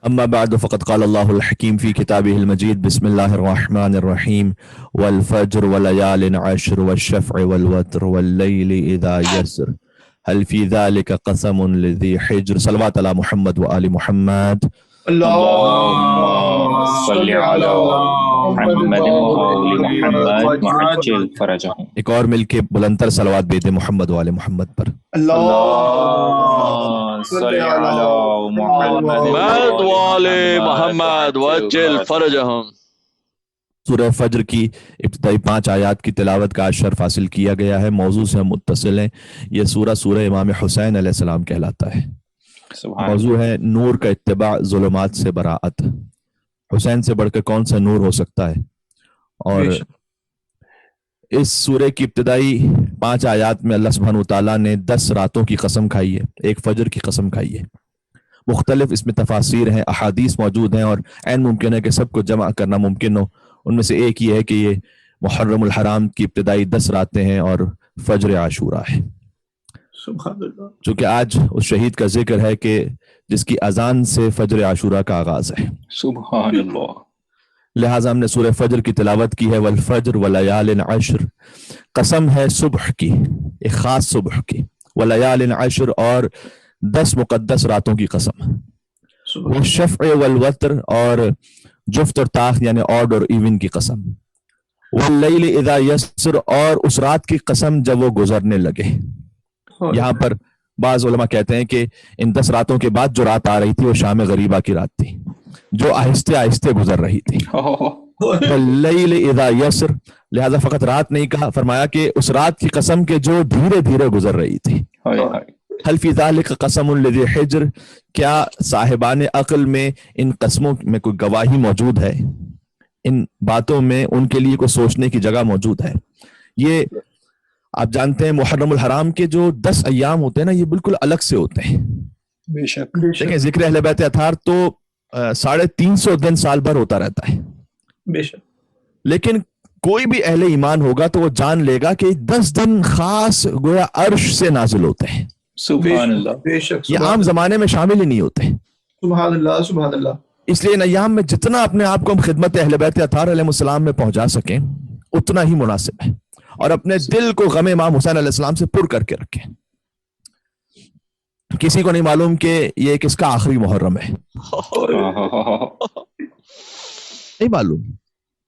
أما بعد فقد قال الله الحكيم في كتابه المجيد بسم الله الرحمن الرحيم والفجر وليال عشر والشفع والوتر والليل إذا يسر هل في ذلك قسم لذي حجر. صلوات على محمد وآل محمد. اللهم صل على محمد وآل محمد وعجل فرجهم. ایک اور مل کے بلندر صلوات بھیجیں محمد وآل محمد پر. اللهم صل على محمد وآل محمد وعجل فرجهم. سورہ فجر کی ابتدائی 5 آیات کی تلاوت کا آج شرف حاصل کیا گیا ہے. موضوع سے متصل ہیں. یہ سورہ امام حسین علیہ السلام کہلاتا ہے. موضوع ہے نور کا اتباع، ظلمات سے براعت. حسین سے بڑھ کر کون سا نور ہو سکتا ہے. اور اس سورہ کی ابتدائی 5 آیات میں اللہ سبحانہ وتعالیٰ نے 10 راتوں کی قسم کھائی ہے، ایک فجر کی قسم کھائی ہے. مختلف اس میں تفاسیر ہیں، احادیث موجود ہیں، اور عین ممکن ہے کہ سب کو جمع کرنا ممکن ہو. ان میں سے ایک یہ ہے کہ یہ محرم الحرام کی ابتدائی 10 راتیں ہیں اور فجر عاشورہ ہے. سبحان اللہ. چونکہ آج اس شہید کا ذکر ہے کہ جس کی اذان سے فجر عاشورہ کا آغاز ہے. سبحان اللہ. لہٰذا ہم نے سورہ فجر کی تلاوت کی ہے. والفجر ولیال عشر، قسم ہے صبح کی، ایک خاص صبح کی. ولیال عشر، اور 10 مقدس راتوں کی قسم. والشفع والوتر، اور جفت اور طاق یعنی آڈ اور ایون کی قسم. واللیل اذا یسر، اور اس رات کی قسم جب وہ گزرنے لگے. یہاں پر بعض علماء کہتے ہیں کہ ان 10 راتوں کے بعد جو رات آ رہی تھی وہ شام غریبہ کی رات تھی، جو آہستہ آہستہ گزر رہی تھی. واللیل اذا یسر، لہذا فقط رات نہیں کہا، فرمایا کہ اس رات کی قسم کے جو دھیرے دھیرے گزر رہی تھی. حل فی ذلک قسم لذی حجر، کیا صاحبان عقل میں ان قسموں میں کوئی گواہی موجود ہے، ان باتوں میں ان کے لیے کوئی سوچنے کی جگہ موجود ہے. یہ آپ جانتے ہیں محرم الحرام کے جو 10 ایام ہوتے ہیں نا، یہ بالکل الگ سے ہوتے ہیں. بے شک. دیکھیں ذکر اہل بیت اطہار تو 350 دن سال بھر ہوتا رہتا ہے. بے شک. لیکن کوئی بھی اہل ایمان ہوگا تو وہ جان لے گا کہ 10 دن خاص گویا عرش سے نازل ہوتے ہیں. سبحان اللہ. بے شک. یہ عام زمانے میں شامل ہی نہیں ہوتے. سبحان اللہ سبحان اللہ. اس لیے ان ایام میں جتنا اپنے آپ کو ہم خدمت اہل بیت اطہار علیہ السلام میں پہنچا سکیں اتنا ہی مناسب ہے، اور اپنے دل کو غم امام حسین علیہ السلام سے پر کر کے رکھیں. کسی کو نہیں معلوم کہ یہ کس کا آخری محرم ہے، نہیں معلوم.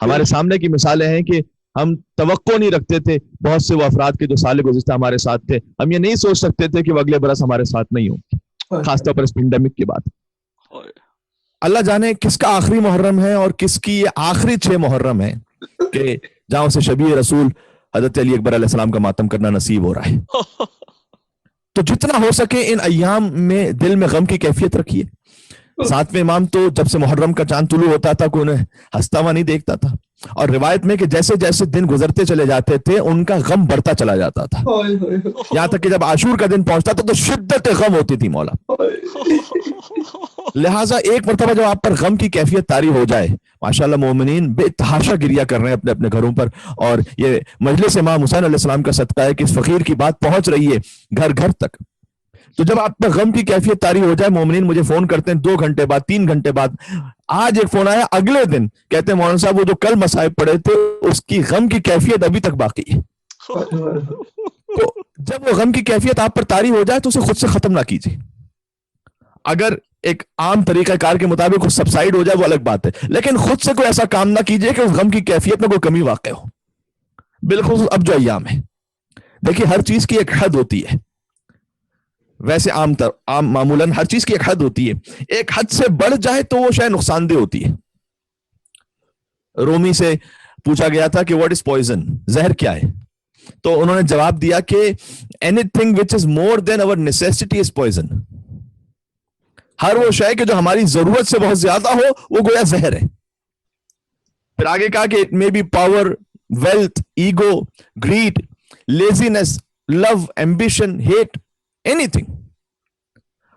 ہمارے سامنے کی مثالیں ہیں کہ ہم توقع نہیں رکھتے تھے. بہت سے وہ افراد کے جو سال گزشتہ ہمارے ساتھ تھے، ہم یہ نہیں سوچ سکتے تھے کہ وہ اگلے برس ہمارے ساتھ نہیں ہوں گے، خاص طور پر اس پینڈیمک کے بعد. اللہ جانے کس کا آخری محرم ہے اور کس کی یہ آخری 6 محرم ہے کہ جہاں اسے شبیہ رسول حضرت علی اکبر علیہ السلام کا ماتم کرنا نصیب ہو رہا ہے. تو جتنا ہو سکے ان ایام میں دل میں غم کی کیفیت رکھیے. 7ویں امام تو جب سے محرم کا چاند طلوع ہوتا تھا کوئی انہیں ہنستا ہوا نہیں دیکھتا تھا، اور روایت میں کہ جیسے جیسے دن گزرتے چلے جاتے تھے ان کا غم بڑھتا چلا جاتا تھا، یہاں تک کہ جب عاشور کا دن پہنچتا تھا تو شدت غم ہوتی تھی مولا. لہٰذا ایک مرتبہ جب آپ پر غم کی کیفیت طاری ہو جائے، ماشاءاللہ مومنین بے تحاشا گریا کر رہے ہیں اپنے اپنے گھروں پر، اور یہ مجلس امام حسین علیہ السلام کا صدقہ ہے کہ اس فقیر کی بات پہنچ رہی ہے گھر گھر تک. تو جب آپ پر غم کی کیفیت طاری ہو جائے، مومنین مجھے فون کرتے ہیں 2 گھنٹے بعد، 3 گھنٹے بعد. آج ایک فون آیا اگلے دن، کہتے ہیں مولانا صاحب وہ جو کل مصائب پڑے تھے اس کی غم کی کیفیت ابھی تک باقی ہے. تو جب وہ غم کی کیفیت آپ پر طاری ہو جائے تو اسے خود سے ختم نہ کیجیے. اگر ایک عام طریقہ کار کے مطابق وہ سبسائڈ ہو جائے وہ الگ بات ہے، لیکن خود سے کوئی ایسا کام نہ کیجیے کہ اس غم کی کیفیت میں کوئی کمی واقع ہو. بالخصوص اب جو ایام ہے، دیکھیے ہر چیز کی ایک حد ہوتی ہے. ویسے عام معمولاً ہر چیز کی ایک حد ہوتی ہے، ایک حد سے بڑھ جائے تو وہ شاید نقصان دہ ہوتی ہے. رومی سے پوچھا گیا تھا کہ واٹ از پوائزن، زہر کیا ہے؟ تو انہوں نے جواب دیا کہ anything which is more than over necessity is poison. ہر وہ شے کہ جو ہماری ضرورت سے بہت زیادہ ہو وہ گویا زہر ہے. پھر آگے کہا کہ it may be power, wealth, ego, greed, laziness, love, ambition, hate, anything.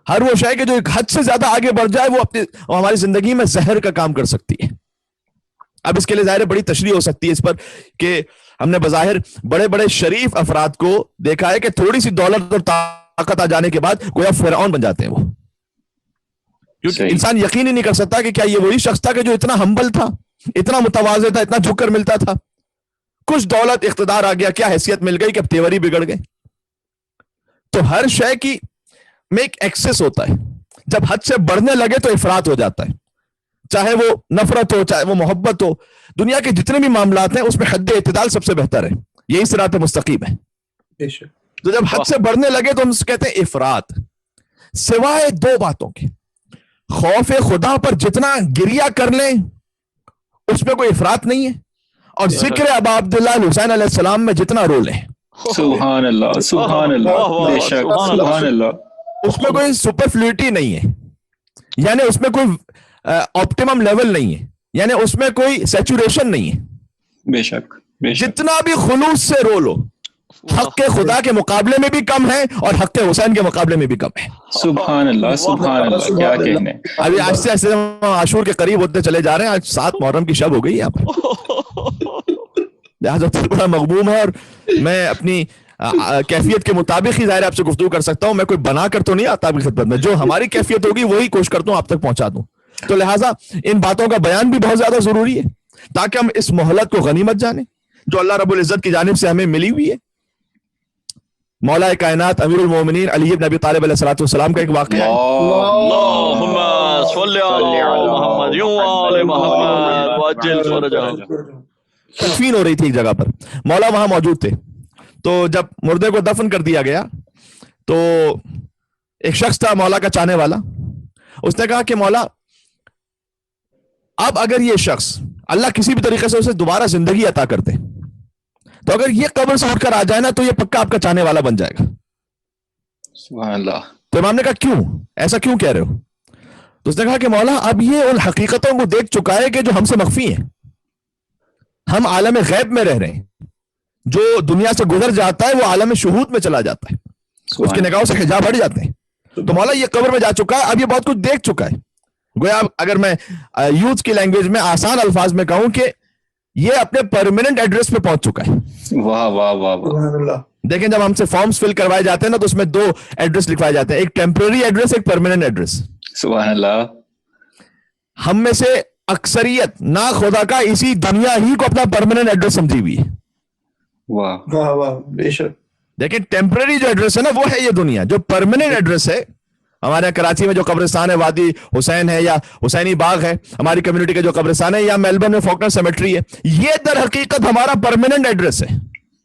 ہر وہ شے کہ جو ایک حد سے زیادہ آگے بڑھ جائے وہ ہماری زندگی میں زہر کا کام کر سکتی ہے. اب اس کے لیے ظاہر بڑی تشریح ہو سکتی ہے اس پر کہ ہم نے بظاہر بڑے بڑے شریف افراد کو دیکھا ہے کہ تھوڑی سی دولت اور طاقت آ جانے کے بعد گویا فرعون بن جاتے ہیں وہ. کیونکہ انسان یقین ہی نہیں کر سکتا کہ کیا یہ وہی شخص تھا کہ جو اتنا ہمبل تھا, اتنا متواضع تھا, اتنا جھک کر ملتا تھا. کچھ دولت اقتدار آ گیا, کیا حیثیت مل گئی کہ اب تیوری بگڑ گئے. تو ہر شے کی میں ایک ایکسس ہوتا ہے, جب حد سے بڑھنے لگے تو افراط ہو جاتا ہے, چاہے وہ نفرت ہو چاہے وہ محبت ہو. دنیا کے جتنے بھی معاملات ہیں اس میں حد اعتدال سب سے بہتر ہے, یہی صراط مستقیم ہے. تو جب حد سے بڑھنے لگے تو ہم کہتے ہیں افراط. سوائے دو باتوں کے, خوف خدا پر جتنا گریہ کر لیں اس میں کوئی افراط نہیں ہے, اور ذکر ابا عبداللہ حسین علیہ السلام میں جتنا رو لیں. سبحان اللہ, سبحان اللہ, بے شک, سبحان اللہ. اس میں کوئی سپرفلوٹی نہیں ہے, یعنی اس میں کوئی آپٹیمم لیول نہیں ہے, یعنی اس میں کوئی سیچوریشن نہیں ہے. بے شک, بے شک. جتنا بھی خلوص سے رو لو, حق کے خدا کے مقابلے میں بھی کم ہے اور حق حسین کے مقابلے میں بھی کم ہے. سبحان اللہ, سبحان اللہ, کیا کہنے. ابھی آہستہ آہستہ عاشور کے قریب ہوتے چلے جا رہے ہیں. آج 7 محرم کی شب ہو گئی یہاں پر, لہٰذا بڑا مغموم ہے, اور میں اپنی کیفیت کے مطابق ہی ظاہر آپ سے گفتگو کر سکتا ہوں. میں کوئی بنا کر تو نہیں آتا آپ کی خدمت میں, جو ہماری کیفیت ہوگی وہی کوشش کرتا ہوں آپ تک پہنچا دوں. تو لہٰذا ان باتوں کا بیان بھی بہت زیادہ ضروری ہے تاکہ ہم اس مہلت کو غنیمت جانیں جو اللہ رب العزت کی جانب سے ہمیں ملی ہوئی ہے. مولا کائنات امیر المومنین علی بن ابی طالب علیہ الصلوۃ والسلام کا ایک واقعہ ہے. اللہم صلی علی محمد وعلی محمد وعجل فرجہم. تدفین ہو رہی تھی ایک جگہ پر, مولا وہاں موجود تھے. تو جب مردے کو دفن کر دیا گیا تو ایک شخص تھا مولا کا چاہنے والا, اس نے کہا کہ مولا اب اگر یہ شخص اللہ کسی بھی طریقے سے اسے دوبارہ زندگی عطا کر دے تو اگر یہ قبر سے اٹھ کر آ جائے نا تو یہ پکا آپ کا چاہنے والا بن جائے گا. سبحان اللہ. تو امام نے کہا کیوں ایسا کیوں کہہ رہے ہو؟ تو اس نے کہا کہ مولا اب یہ ان حقیقتوں کو دیکھ چکا ہے کہ جو ہم سے مخفی ہیں. ہم عالم غیب میں رہ رہے ہیں, جو دنیا سے گزر جاتا ہے وہ عالم شہود میں چلا جاتا ہے, اس کی نگاہوں سے حجاب ہٹ جاتے ہیں. تو مولا یہ قبر میں جا چکا ہے, اب یہ بہت کچھ دیکھ چکا ہے. گویا اگر میں یوتھ کی لینگویج میں آسان الفاظ میں کہوں کہ یہ اپنے پرماننٹ ایڈریس پہ پہنچ چکا ہے. واہ واہ واہ. دیکھیں جب ہم سے فارمز فل کروائے جاتے ہیں نا تو اس میں 2 ایڈریس لکھوائے جاتے ہیں, ایک ٹیمپرری ایڈریس, ایک پرماننٹ ایڈریس. سبحان اللہ. ہم میں سے اکثریت نا خدا کا اسی دنیا ہی کو اپنا پرماننٹ ایڈریس سمجھی ہوئی ہے. واہ واہ واہ, بے شک. لیکن ٹیمپرری جو ایڈریس ہے نا وہ ہے یہ دنیا. جو پرماننٹ ایڈریس ہے ہمارے کراچی میں جو قبرستان ہے وادی حسین ہے یا حسینی باغ ہے, ہماری کمیونٹی کا جو قبرستان ہے, یا میلبرن میں فوکنر سیمیٹری ہے, یہ در حقیقت ہمارا پرماننٹ ایڈریس ہے.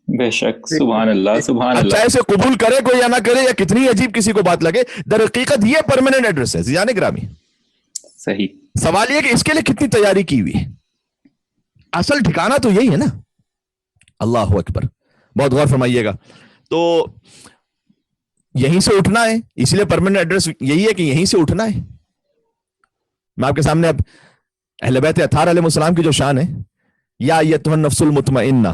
بے شک. سبحان اللہ, سبحان اللہ. چاہے اسے قبول کرے کوئی یا نہ کرے, یا کتنی عجیب کسی کو بات لگے, در حقیقت یہ پرماننٹ ایڈریس ہے. جانے گرامی صحیح. سوال یہ کہ اس کے لیے کتنی تیاری کی ہوئی ہے. اصل ٹھکانہ تو یہی ہے نا. اللہ اکبر, بہت غور فرمائیے گا. تو یہیں سے اٹھنا ہے, اس لیے پرماننٹ ایڈریس یہی ہے کہ یہیں سے اٹھنا ہے. میں آپ کے سامنے اب اہل بیت اطہار علیہ السلام کی جو شان ہے, یا ایتھا النفس المطمئنہ,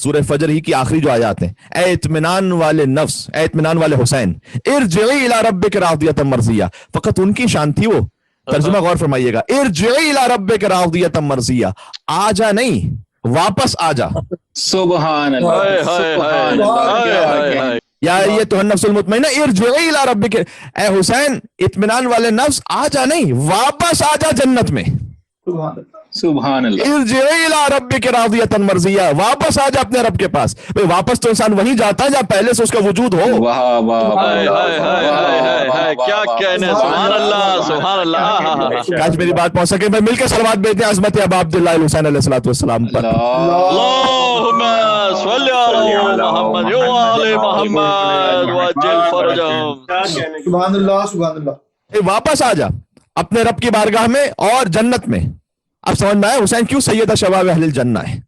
سورہ فجر ہی کی آخری جو آیات ہیں, اے اطمینان والے نفس, اے اطمینان والے حسین, ارجعی الی ربک راضیۃ مرضیہ. فقط ان کی شان تھی وہ. ترجمہ غور فرمائیے گا, ارجعی الی ربک راضیۃ مرضیہ, آ جا نہیں واپس آ جا. سبحان اللہ, سبحان اللہ. یا یہ تو نفس المطمئنہ ارجعی الی ربک, اے حسین اطمینان والے نفس آ جا نہیں واپس آ جا جنت میں. سبحان اللہ. ارجعی الی ربک راضیۃ مرضیہ, واپس آ جا اپنے رب کے پاس. بھئی واپس تو انسان وہیں جاتا ہے جہاں پہلے سے اس کا وجود ہو. واہ واہ, کیا کہنے. سبحان اللہ, سبحان اللہ. کاش میری بات پہنچ سکے. میں مل کے صلوات بھیجتے ہیں عظمت ابا عبداللہ حسین علیہ الصلوۃ والسلام پر. اللہم صلی علی محمد وعلی محمد وعجل فرجہم. سبحان اللہ, سبحان اللہ. واپس آ جا اپنے رب کی بارگاہ میں اور جنت میں. اب سمجھ میں آیا حسین کیوں سید شباب اہل الجنہ ہے.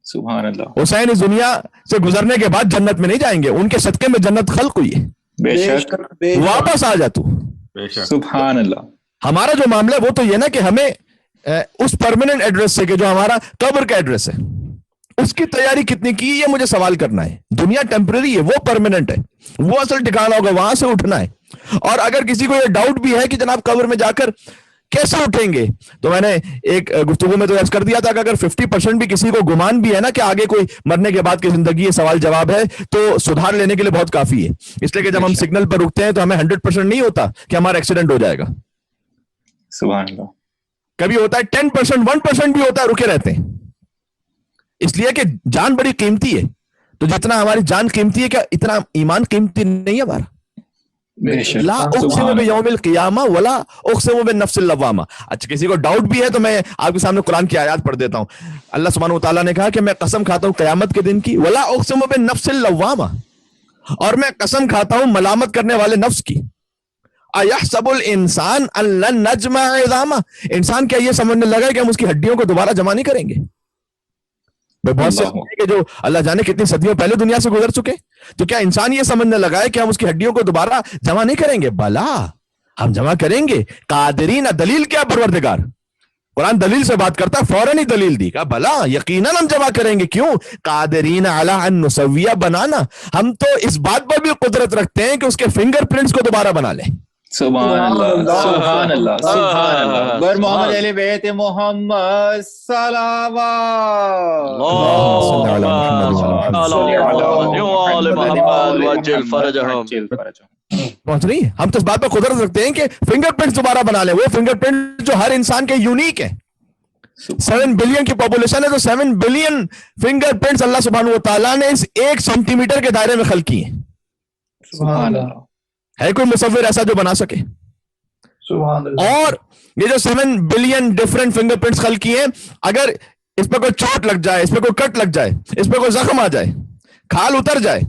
سبحان اللہ. حسین اس دنیا سے گزرنے کے بعد جنت میں نہیں جائیں گے, ان کے صدقے میں جنت خلق ہوئی ہے. بے شک. واپس آ جا تو. سبحان اللہ. ہمارا جو معاملہ ہے وہ تو یہ نا کہ ہمیں اس پرماننٹ ایڈریس سے کہ جو ہمارا قبر کا ایڈریس ہے اس کی تیاری کتنی کی, یہ مجھے سوال کرنا ہے. دنیا ٹیمپرری ہے, وہ پرماننٹ ہے, وہ اصل ٹھکانا ہوگا, وہاں سے اٹھنا ہے. اور اگر کسی کو یہ ڈاؤٹ بھی ہے کہ جناب قبر میں جا کر کیسے اٹھیں گے, تو میں نے ایک گفتگو میں تو عرض کر دیا تھا کہ اگر 50% بھی کسی کو گمان بھی ہے نا کہ آگے کوئی مرنے کے بعد کی زندگی سوال جواب ہے تو سدھار لینے کے لیے بہت کافی ہے. اس لیے کہ جب ہم سگنل پر رکتے ہیں تو ہمیں 100% نہیں ہوتا کہ ہمارا ایکسیڈنٹ ہو جائے گا. سبحان اللہ. کبھی ہوتا ہے 10%, 1% بھی ہوتا ہے, رکے رہتے ہیں. اس لیے کہ جان بڑی قیمتی ہے. تو جتنا ہماری جان قیمتی ہے, کیا اتنا ایمان قیمتی نہیں ہے ہمارا؟ لا اقسم بیوم القیامہ ولا اقسم بالنفس اللوامہ. اچھا, کسی کو ڈاؤٹ بھی ہے تو میں آپ کے سامنے قرآن کی آیات پڑھ دیتا ہوں. اللہ سبحانہ وتعالیٰ نے کہا کہ میں قسم کھاتا ہوں قیامت کے دن کی, ولا اقسم بالنفس اللوامہ, اور میں قسم کھاتا ہوں ملامت کرنے والے نفس کی. ایحسب الانسان ان لن نجمع عظامہ, انسان کیا یہ سمجھنے لگا ہے کہ ہم اس کی ہڈیوں کو دوبارہ جمع نہیں کریں گے؟ بہت سے کہ جو اللہ جانے کتنی صدیوں پہلے دنیا سے گزر چکے, تو کیا انسان یہ سمجھنے لگا ہے کہ ہم اس کی ہڈیوں کو دوبارہ جمع نہیں کریں گے؟ بلا, ہم جمع کریں گے. قادرین, دلیل کیا پروردگار؟ قرآن دلیل سے بات کرتا, فوراً ہی دلیل دی. کہا بلا, یقیناً ہم جمع کریں گے. کیوں؟ قادرین علی ان نسویہ بنانا, ہم تو اس بات پر بھی قدرت رکھتے ہیں کہ اس کے فنگر پرنٹس کو دوبارہ بنا لیں. سبحان اللہ, سبحان اللہ, سبحان اللہ. بر محمد علی بیت محمد صلوات. پہنچ رہی ہے؟ ہم تو اس بات پر قدرت رکھتے ہیں کہ فنگر پرنٹس دوبارہ بنا لیں. وہ فنگر پرنٹ جو ہر انسان کے یونیک ہے. 7 بلین کی پاپولیشن ہے, تو 7 بلین فنگر پرنٹس اللہ سبحانہ وتعالیٰ نے اس 1 سینٹی میٹر کے دائرے میں خلق کیے ہیں. سبحان اللہ. ہے کوئی مصور ایسا جو بنا سکے؟ سبحان اللہ. اور یہ جو 7 بلین ڈیفرنٹ فنگر پرنٹس خلق کیے ہیں, اگر اس پہ کوئی چوٹ لگ جائے, اس پہ کوئی کٹ لگ جائے, اس پہ کوئی زخم آ جائے, کھال اتر جائے,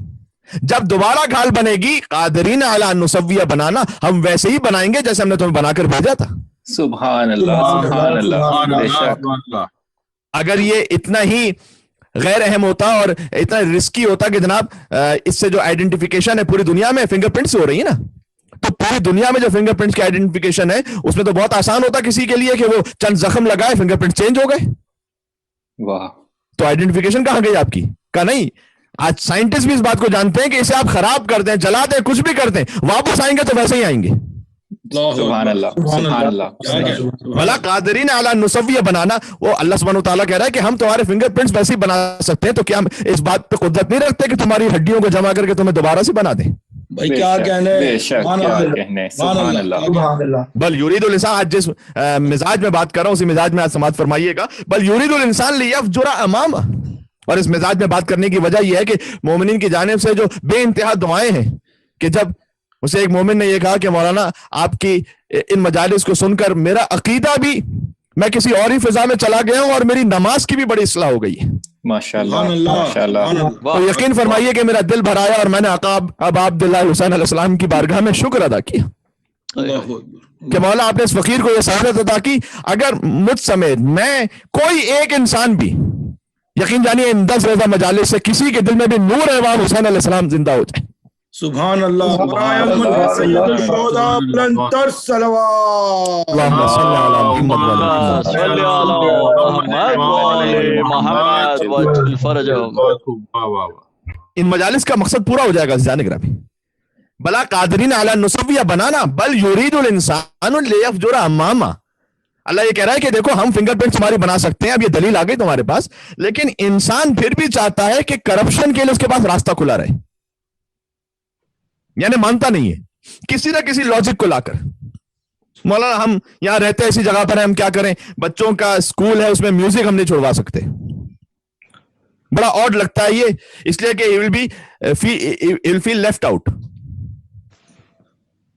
جب دوبارہ کھال بنے گی, قادرین علی ان نسویہ بنانا, ہم ویسے ہی بنائیں گے جیسے ہم نے تمہیں بنا کر بھیجا تھا. سبحان اللہ, سبحان اللہ. بے شک. اگر یہ اتنا ہی غیر اہم ہوتا اور اتنا رسکی ہوتا کہ جناب اس سے جو آئیڈینٹیفیکیشن ہے پوری دنیا میں فنگر پرنٹ سے ہو رہی ہے نا, تو پوری دنیا میں جو فنگر پرنٹس کی آئیڈینٹیفیکیشن ہے اس میں تو بہت آسان ہوتا کسی کے لیے کہ وہ چند زخم لگائے, فنگر پرنٹ چینج ہو گئے. واہ. تو آئیڈینٹیفیکیشن کہاں گئی آپ کی؟ کہا نہیں. آج سائنٹسٹ بھی اس بات کو جانتے ہیں کہ اسے آپ خراب کر دیں, جلا دیں, کچھ بھی کر دیں, واپس آئیں گے تو ویسے ہی آئیں گے. سبحان اللہ, سبحان اللہ. بلا قادرین علی ان نسویہ بنانا, وہ اللہ سبحانہ وتعالیٰ کہہ رہا ہے کہ ہم تمہارے فنگر پرنٹس ویسے ہی بنا سکتے ہیں, تو کیا ہم اس بات پہ قدرت نہیں رکھتے کہ تمہاری ہڈیوں کو جمع کر کے تمہیں دوبارہ سے بنا دیں؟ بھائی کیا کہنے, بے شک, کیا کہنے. سبحان اللہ. سبحان اللہ. بل یرید الانسان, آج جس مزاج میں بات کر رہا ہوں اسی مزاج میں آج سماعت فرمائیے گا. بل یرید الانسان لیفجر امامہ, اور اس مزاج میں بات کرنے کی وجہ یہ ہے کہ مومنین کی جانب سے جو بے انتہا دعائیں ہیں, کہ جب اسے ایک مومن نے یہ کہا کہ مولانا آپ کی ان مجالس کو سن کر میرا عقیدہ بھی, میں کسی اور ہی فضا میں چلا گیا ہوں اور میری نماز کی بھی بڑی اصلاح ہو گئی ہے. ماشاءاللہ, ماشاءاللہ. تو یقین فرمائیے کہ میرا دل بھر آیا اور میں نے آقا ابا عبداللہ حسین علیہ السلام کی بارگاہ میں شکر ادا کیا کہ مولا آپ نے اس فقیر کو یہ سعادت عطا کی, اگر مجھ سمیت میں کوئی ایک انسان بھی, یقین جانیے ان 10 روزہ مجالس سے کسی کے دل میں بھی نور امام حسین علیہ السلام زندہ ہو جائے. سبحان اللہ. سید الشہداء بلندتر صلوات. اللہم صلی علی محمد صلی علی محمد محمد وجل فرجہم. ان مجالس کا مقصد پورا ہو جائے گا جانے گرامی. بلا قادرین علی نسویہ بنانا, بل یرید الانسان لیفجر امامہ. اللہ یہ کہہ رہا ہے کہ دیکھو ہم فنگر پرنٹ تمہاری بنا سکتے ہیں, اب یہ دلیل آ گئی تمہارے پاس, لیکن انسان پھر بھی چاہتا ہے کہ کرپشن کے لیے اس کے پاس راستہ کھلا رہے, یعنی مانتا نہیں ہے کسی نہ کسی لاجک کو لا کر. مولانا ہم یہاں رہتے ہیں ایسی جگہ پر ہیں, ہم کیا کریں, بچوں کا اسکول ہے اس میں میوزک ہم نہیں چھوڑوا سکتے. بڑا آڈ لگتا ہے یہ, اس لیے کہ he will feel left out.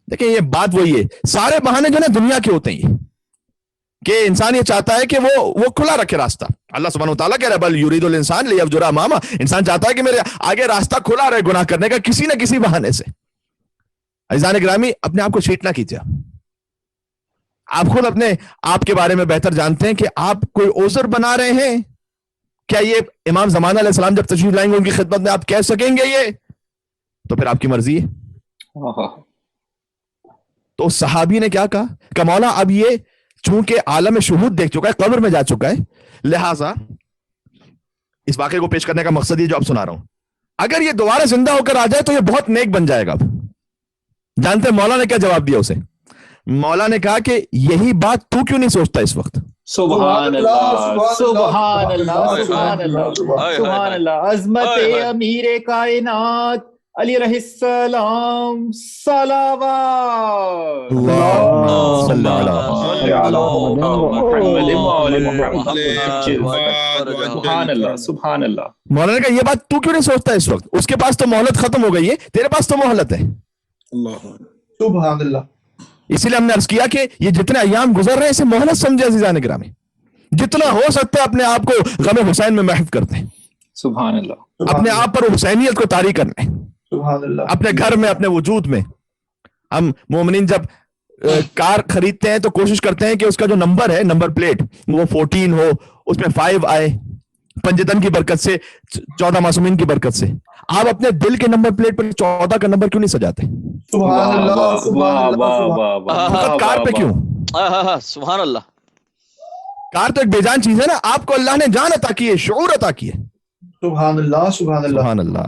دیکھیں یہ بات وہی ہے, سارے بہانے جو نا دنیا کے ہوتے ہیں کہ انسان یہ چاہتا ہے کہ وہ کھلا رکھے راستہ. اللہ سبحانہ وتعالیٰ کہہ رہا ہے بل یرید الانسان لیفجر امامہ, انسان چاہتا ہے کہ میرے آگے راستہ کھلا رہے گناہ کرنے کا کسی نہ کسی بہانے سے. عزیزان گرامی, اپنے آپ کو چیٹ نہ کیجیے. آپ خود اپنے آپ کے بارے میں بہتر جانتے ہیں کہ آپ کوئی عذر بنا رہے ہیں. کیا یہ امام زمانہ علیہ السلام جب تشریف لائیں گے ان کی خدمت میں آپ کہہ سکیں گے یہ؟ تو پھر آپ کی مرضی ہے. تو اس صحابی نے کیا کہا کہ مولا اب یہ چونکہ عالم شہود دیکھ چکا ہے, قبر میں جا چکا ہے, لہٰذا اس واقعے کو پیش کرنے کا مقصد یہ جو اب سنا رہا ہوں, اگر یہ دوبارہ زندہ ہو کر آ جائے تو یہ بہت نیک بن جائے گا. جانتے ہیں مولا نے کیا جواب دیا اسے؟ مولا نے کہا کہ یہی بات تو کیوں نہیں سوچتا اس وقت؟ سبحان اللہ, سبحان اللہ, سبحان اللہ, سبحان اللہ. عظمت امیر کائنات علی علیہ السلام صلوات اللهم صل على سبحان اللہ سبحان اللہ. مولانا نے کہا یہ بات تو کیوں نہیں سوچتا اس وقت؟ اس کے پاس تو مہلت ختم ہو گئی ہے، تیرے پاس تو مہلت ہے. سبحان اللہ. اسی لیے ہم نے عرض کیا کہ یہ جتنے ایام گزر رہے ہیں اسے مہلت سمجھے عزیزان گرامی. جتنا ہو سکتا ہے اپنے آپ کو غم حسین میں محو کرتے ہیں، سبحان اللہ. اپنے آپ پر حسینیت کو طاری کرنا ہے، سبحان اللہ. اپنے گھر میں، اپنے وجود میں. ہم مومنین جب کار خریدتے ہیں تو کوشش کرتے ہیں کہ اس کا جو نمبر ہے، نمبر پلیٹ، وہ 14 ہو، اس میں 5 آئے، پنجتن کی برکت سے، 14 معصومین کی برکت سے. آپ اپنے دل کے نمبر پلیٹ پر 14 کا نمبر کیوں نہیں سجاتے؟ سبحان اللہ. سبحان اللہ. فقط کار پہ کیوں؟ سبحان اللہ. کار تو ایک بے جان چیز ہے نا. آپ کو اللہ نے جان عطا کی ہے، شعور عطا کی ہے. سبحان اللہ. سبحان اللہ. سبحان اللہ.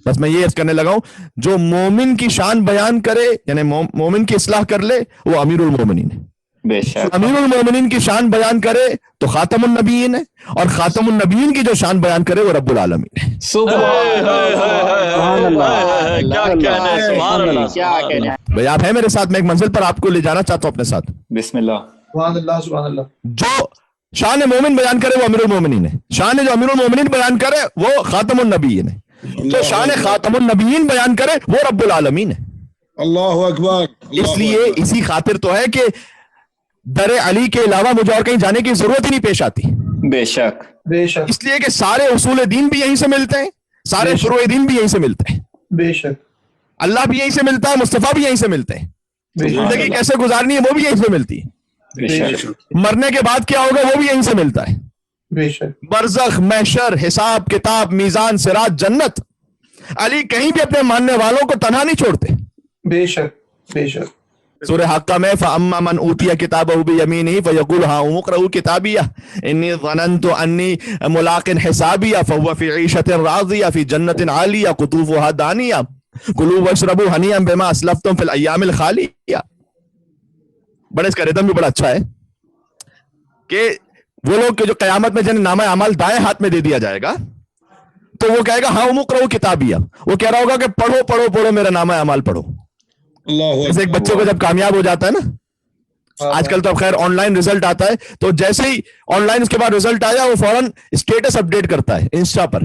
بس میں یہ عرض کرنے لگا ہوں، جو مومن کی شان بیان کرے، یعنی مومن کی اصلاح کر لے، وہ امیر المومنین ہے. بے شک. امیر المومنین کی شان بیان کرے تو خاتم النبیین ہے، اور خاتم النبیین کی جو شان بیان کرے وہ رب العالمین ہے. سبحان اللہ. کیا کہنے، سبحان اللہ. کیا کہنے. بھائی آپ ہیں میرے ساتھ، میں ایک منزل پر آپ کو لے جانا چاہتا ہوں اپنے ساتھ. بسم اللہ. سبحان اللہ. سبحان اللہ. جو شان مومن بیان کرے وہ امیر المومنین ہے، شان جو امیر المومنین بیان کرے وہ خاتم النبیین ہے، جو شان خاتم النبیین بیان کرے وہ رب العالمین ہے. اللہ اکبر. اس لیے اسی خاطر تو ہے کہ در علی کے علاوہ مجھے اور کہیں جانے کی ضرورت ہی نہیں پیش آتی. بے شک. بے شک. اس لیے کہ سارے اصول دین بھی یہیں سے ملتے ہیں، سارے فروع دین بھی یہیں سے ملتے ہیں، بے شک. اللہ بھی یہیں سے ملتا ہے، مصطفیٰ بھی یہیں سے ملتے ہیں، زندگی کیسے گزارنی ہے وہ بھی یہیں سے ملتی ہے، بے شک. مرنے کے بعد کیا ہوگا وہ بھی یہیں سے ملتا ہے. بے شک. برزخ، محشر، حساب کتاب، میزان، صراط، جنت. علی کہیں بھی اپنے ماننے والوں کو تنہا نہیں چھوڑتے. بے شک. بے شک. سورہ حقہ میں فَأَمَّا مَنْ أُوتِيَ كِتَابَهُ بِيَمِينِهِ فَيَقُولُ هَاؤُمُ اقْرَءُوا كِتَابِيَهْ إِنِّي ظَنَنْتُ أَنِّي مُلَاقٍ حِسَابِيَهْ فَهُوَ فِي عِيشَةٍ رَاضِيَةٍ فِي جَنَّةٍ عَالِيَةٍ قُطُوفُهَا دَانِيَةٌ كُلُوا وَاشْرَبُوا هَنِيئًا بِمَا أَسْلَفْتُمْ فِي الْأَيَّامِ الْخَالِيَةِ. بڑے اس کا ردم بھی بڑا اچھا ہے کہ وہ لوگ کہ جو قیامت میں جنہیں نامہ اعمال دائیں ہاتھ میں دے دیا جائے گا تو وہ کہے گا ہاں اقرؤوا کتابیہ، وہ کہہ رہا ہوگا کہ پڑھو پڑھو پڑھو میرا نامہ اعمال پڑھو. جیسے ایک بچے کو جب کامیاب ہو جاتا ہے نا، آج کل تو اب خیر آن لائن ریزلٹ آتا ہے، تو جیسے ہی آن لائن اس کے بعد ریزلٹ آیا وہ فوراً اسٹیٹس اپڈیٹ کرتا ہے انسٹا پر،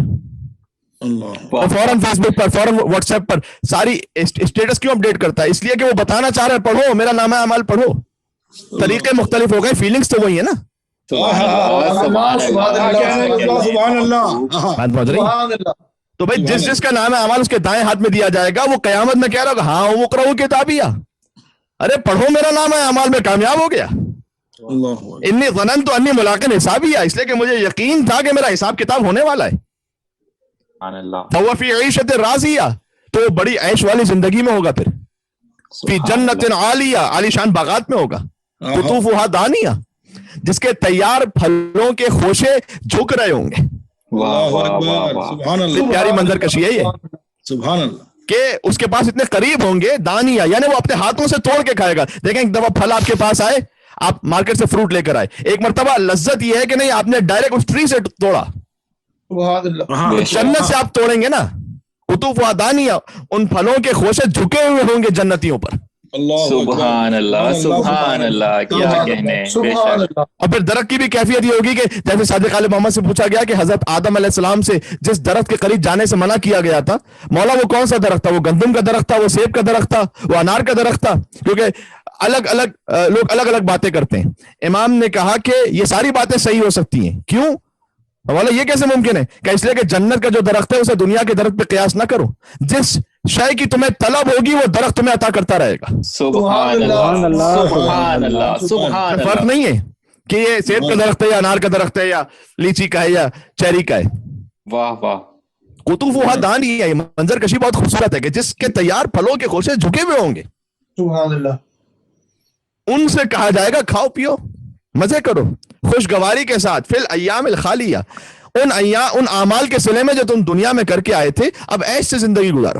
فوراً فیس بک پر، فوراً واٹس ایپ پر. ساری اسٹیٹس کیوں اپڈیٹ کرتا ہے؟ اس لیے کہ وہ بتانا چاہ رہا ہے پڑھو میرا نامہ اعمال پڑھو. طریقے مختلف ہو گئے، فیلنگز تو وہی ہے نا. سبحان اللہ. تو بھائی جس کا نام اعمال اس کے دائیں ہاتھ میں دیا جائے گا وہ قیامت میں کہہ رہا ہوگا ہاں اقرؤوا کتابیہ، ارے پڑھو میرا نام اعمال میں کامیاب ہو گیا. انی ظننت انی ملاق حسابیہ، اس لیے کہ مجھے یقین تھا کہ میرا حساب کتاب ہونے والا ہے. فہو فی عیشۃ راضیہ، تو وہ بڑی عیش والی زندگی میں ہوگا. پھر فی جنت عالیہ، عالی شان باغات میں ہوگا. قطوفہا دانیہ، جس کے تیار پھلوں کے خوشے جھک رہے ہوں گے. پیاری منظر کشی ہے یہ، سبحان اللہ، کہ اس کے پاس اتنے قریب ہوں گے. دانیہ یعنی وہ اپنے ہاتھوں سے توڑ کے کھائے گا. دیکھیں ایک دفعہ پھل آپ کے پاس آئے، آپ مارکیٹ سے فروٹ لے کر آئے، ایک مرتبہ لذت یہ ہے کہ نہیں آپ نے ڈائریکٹ اس ٹری سے توڑا، جنت سے آپ توڑیں گے نا. قطوفہا دانیہ، ان پھلوں کے خوشے جھکے ہوئے ہوں گے جنتیوں پر. سبحان اللہ. سبحان اللہ. کیا کہنے. اور پھر درخت کی بھی کیفیت یہ ہوگی کہ جیسے صادق آل محمد سے پوچھا گیا کہ حضرت آدم علیہ السلام سے جس درخت کے قریب جانے سے منع کیا گیا تھا، مولا وہ کون سا درخت تھا؟ وہ گندم کا درخت تھا، وہ سیب کا درخت تھا، وہ انار کا درخت تھا؟ کیونکہ الگ الگ لوگ الگ الگ باتیں کرتے ہیں. امام نے کہا کہ یہ ساری باتیں صحیح ہو سکتی ہیں. کیوں؟ مولا یہ کیسے ممکن ہے؟ کہ اس لیے کہ جنت کا جو درخت ہے اسے دنیا کے درخت پہ قیاس نہ کرو. جس شے کی تمہیں طلب ہوگی وہ درخت تمہیں عطا کرتا رہے گا. سبحان اللہ. سبحان اللہ. سبحان اللہ. فرق نہیں ہے کہ یہ سیب کا درخت ہے یا انار کا درخت ہے یا لیچی کا ہے یا چیری کا ہے. واہ واہ. قطوفہا دانیہ، یہ منظر کشی بہت خوبصورت ہے کہ جس کے تیار پھلوں کے خوشے جھکے ہوئے ہوں گے. سبحان اللہ. ان سے کہا جائے گا کھاؤ پیو، مزے کرو، خوشگواری کے ساتھ. فی الایام الخالیہ، ان اعمال کے صلے میں جو تم دنیا میں کر کے آئے تھے اب عیش سے زندگی گزارو.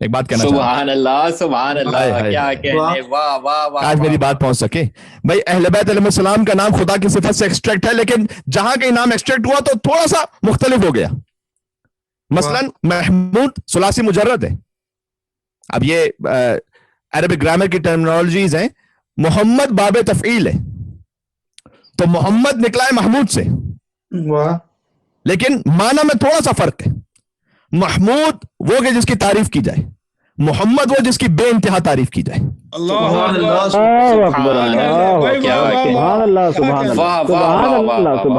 ایک بات کہنا چاہتا ہوں، سبحان اللہ کیا کہنے، واہ واہ واہ، آج میری بات پہنچ سکے. بھائی اہل بیت علیہ السلام کا نام خدا کی صفت سے ایکسٹریکٹ ہے، لیکن جہاں کہیں نام ایکسٹریکٹ ہوا تو تھوڑا سا مختلف ہو گیا. مثلا محمود ثلاثی مجرد ہے. اب یہ عربک گرامر کی ٹرمنالوجیز ہیں. محمد باب تفعیل ہے، تو محمد نکلا ہے محمود سے، لیکن معنی میں تھوڑا سا فرق ہے. محمود وہ کہ جس کی تعریف کی جائے، محمد وہ جس کی بے انتہا تعریف کی جائے. اللہ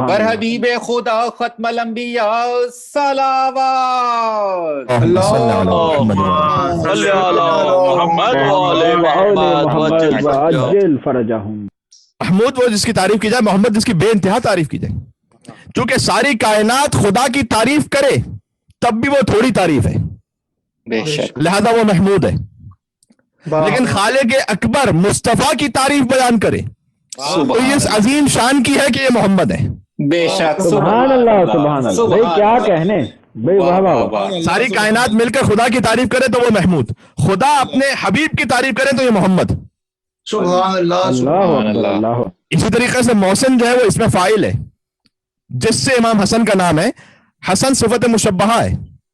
بر حبیب خدا ختم الانبیاء صلوات. صلی علی محمد وعلی محمد وعجل فرجہم. محمود وہ جس کی تعریف کی جائے، محمد جس کی بے انتہا تعریف کی جائے. چونکہ ساری کائنات خدا کی تعریف کرے تب بھی وہ تھوڑی تعریف ہے، بے شک، لہذا وہ محمود ہے. لیکن خالق اکبر مصطفیٰ کی تعریف بیان کرے تو یہ اس عظیم شان کی ہے کہ یہ محمد ہے. بے شک، سبحان اللہ سبحان اللہ. بھائی کیا کہنے، بھائی واہ واہ واہ. ساری کائنات مل کر خدا کی تعریف کرے تو وہ محمود، خدا اپنے حبیب کی تعریف کرے تو یہ محمد. سبحان اللہ اللہ اکبر اللہ. اسی طریقے سے محسن جو ہے وہ اس میں فاعل ہے، جس سے امام حسن کا نام ہے. حسن صفت مشبہہ ہے،